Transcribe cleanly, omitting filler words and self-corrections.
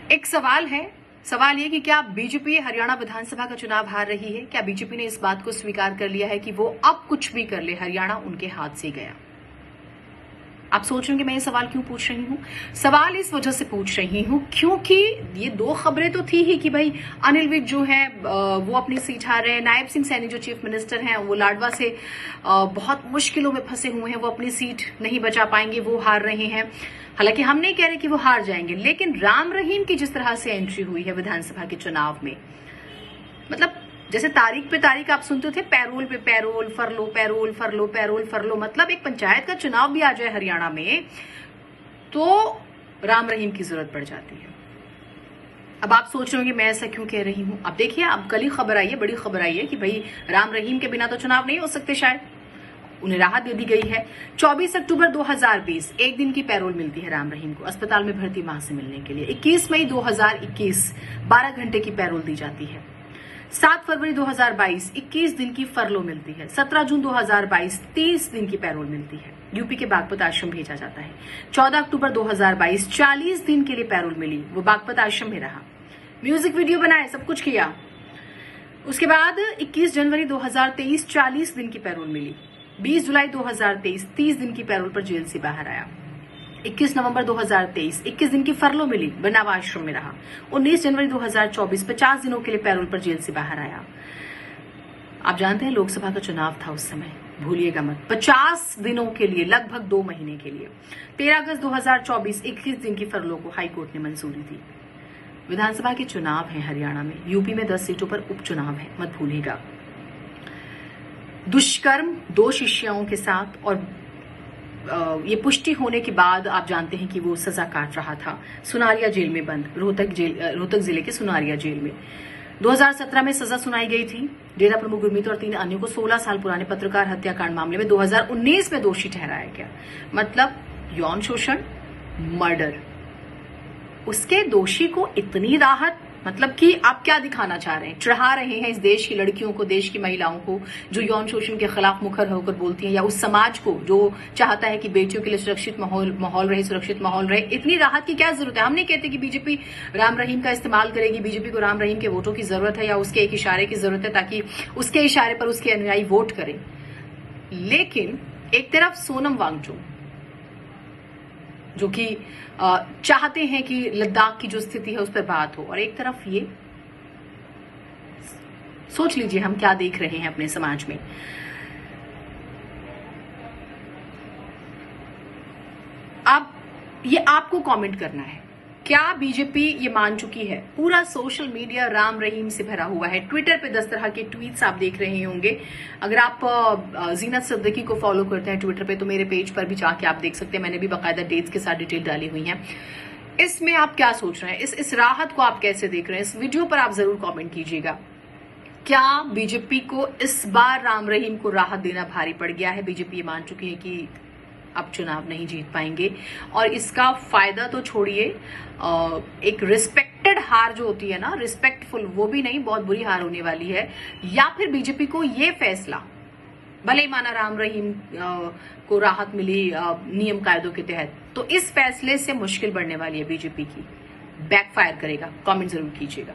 एक सवाल ये कि क्या बीजेपी हरियाणा विधानसभा का चुनाव हार रही है? क्या बीजेपी ने इस बात को स्वीकार कर लिया है कि वो अब कुछ भी कर ले, हरियाणा उनके हाथ से गया? आप सोच रहे हैं कि मैं ये सवाल क्यों पूछ रही हूं? सवाल इस वजह से पूछ रही हूं क्योंकि ये दो खबरें तो थी ही कि भाई अनिल विज जो है वो अपनी सीट हार रहे हैं, नायब सिंह सैनी जो चीफ मिनिस्टर हैं वो लाडवा से बहुत मुश्किलों में फंसे हुए हैं, वो अपनी सीट नहीं बचा पाएंगे, वो हार रहे हैं। हालांकि हम नहीं कह रहे कि वो हार जाएंगे, लेकिन राम रहीम की जिस तरह से एंट्री हुई है विधानसभा के चुनाव में, मतलब जैसे तारीख पे तारीख आप सुनते थे, पैरोल पे parole, furlough parole, furlough parole, furlough, मतलब एक पंचायत का चुनाव भी आ जाए हरियाणा में तो राम रहीम की जरूरत पड़ जाती है। अब आप सोच रहे हो कि मैं ऐसा क्यों कह रही हूं? अब देखिए, अब कल ही खबर आई है, बड़ी खबर आई है कि भाई राम रहीम के बिना तो चुनाव नहीं हो सकते, शायद उन्हें राहत दे दी गई है। 24 अक्टूबर 2020 एक दिन की पैरोल मिलती है राम रहीम को अस्पताल में भर्ती मां से मिलने के लिए। 21 मई 2021 12 घंटे की पैरोल दी जाती है। 7 फरवरी 2022 21 दिन की फरलो मिलती है। 17 जून 2022 30 दिन की पैरोल मिलती है। यूपी के बागपत आश्रम भेजा जाता है। 14 अक्टूबर 2022 40 दिन के लिए पैरोल मिली, वो बागपत आश्रम में रहा, म्यूजिक वीडियो बनाए, सब कुछ किया। उसके बाद 21 जनवरी 2023 40 दिन की पैरोल मिली। 20 जुलाई 2023 30 दिन की पैरोल पर जेल से बाहर आया। 21 नवंबर 2023 21 दिन की फरलो मिली, बनावा आश्रम में रहा। 19 जनवरी 2024 50 दिनों के लिए पैरोल पर जेल से बाहर आया। आप जानते हैं लोकसभा का चुनाव था उस समय, भूलिएगा मत, 50 दिनों के लिए, लगभग 2 महीने के लिए। 13 अगस्त 2024 21 दिन की फरलो को हाईकोर्ट ने मंजूरी दी। विधानसभा के चुनाव है हरियाणा में, यूपी में 10 सीटों पर उपचुनाव है, मत भूलिएगा। दुष्कर्म 2 शिष्याओं के साथ, और ये पुष्टि होने के बाद आप जानते हैं कि वो सजा काट रहा था सुनारिया जेल में बंद, रोहतक जिले के सुनारिया जेल में। 2017 में सजा सुनाई गई थी डेरा प्रमुख गुरमीत और 3 अन्यों को 16 साल पुराने पत्रकार हत्याकांड मामले में 2019 में दोषी ठहराया गया। मतलब यौन शोषण, मर्डर, उसके दोषी को इतनी राहत, मतलब कि आप क्या दिखाना चाह रहे हैं? चढ़ा रहे हैं इस देश की लड़कियों को, देश की महिलाओं को जो यौन शोषण के खिलाफ मुखर होकर बोलती हैं, या उस समाज को जो चाहता है कि बेटियों के लिए सुरक्षित माहौल रहे, सुरक्षित माहौल रहे। इतनी राहत की क्या जरूरत है? हम नहीं कहते कि बीजेपी राम रहीम का इस्तेमाल करेगी, बीजेपी को राम रहीम के वोटों की जरूरत है या उसके एक इशारे की जरूरत है ताकि उसके इशारे पर उसके अनुयायी वोट करें। लेकिन एक तरफ सोनम वांगचुक जो कि चाहते हैं कि लद्दाख की जो स्थिति है उस पर बात हो, और एक तरफ ये, सोच लीजिए हम क्या देख रहे हैं अपने समाज में। अब ये आपको कमेंट करना है, क्या बीजेपी ये मान चुकी है? पूरा सोशल मीडिया राम रहीम से भरा हुआ है। ट्विटर पे 10 तरह के ट्वीट्स आप देख रहे होंगे। अगर आप जीनत सिद्दीकी को फॉलो करते हैं ट्विटर पे तो मेरे पेज पर भी जाके आप देख सकते हैं, मैंने भी बाकायदा डेट्स के साथ डिटेल डाली हुई है। इसमें आप क्या सोच रहे हैं? इस राहत को आप कैसे देख रहे हैं? इस वीडियो पर आप जरूर कॉमेंट कीजिएगा। क्या बीजेपी को इस बार राम रहीम को राहत देना भारी पड़ गया है? बीजेपी ये मान चुकी है कि अब चुनाव नहीं जीत पाएंगे, और इसका फायदा तो छोड़िए, एक रिस्पेक्टेड हार जो होती है ना, रिस्पेक्टफुल, वो भी नहीं, बहुत बुरी हार होने वाली है। या फिर बीजेपी को ये फैसला, भले ही माना राम रहीम को राहत मिली नियम कायदों के तहत, तो इस फैसले से मुश्किल बढ़ने वाली है बीजेपी की, बैकफायर करेगा। कमेंट जरूर कीजिएगा।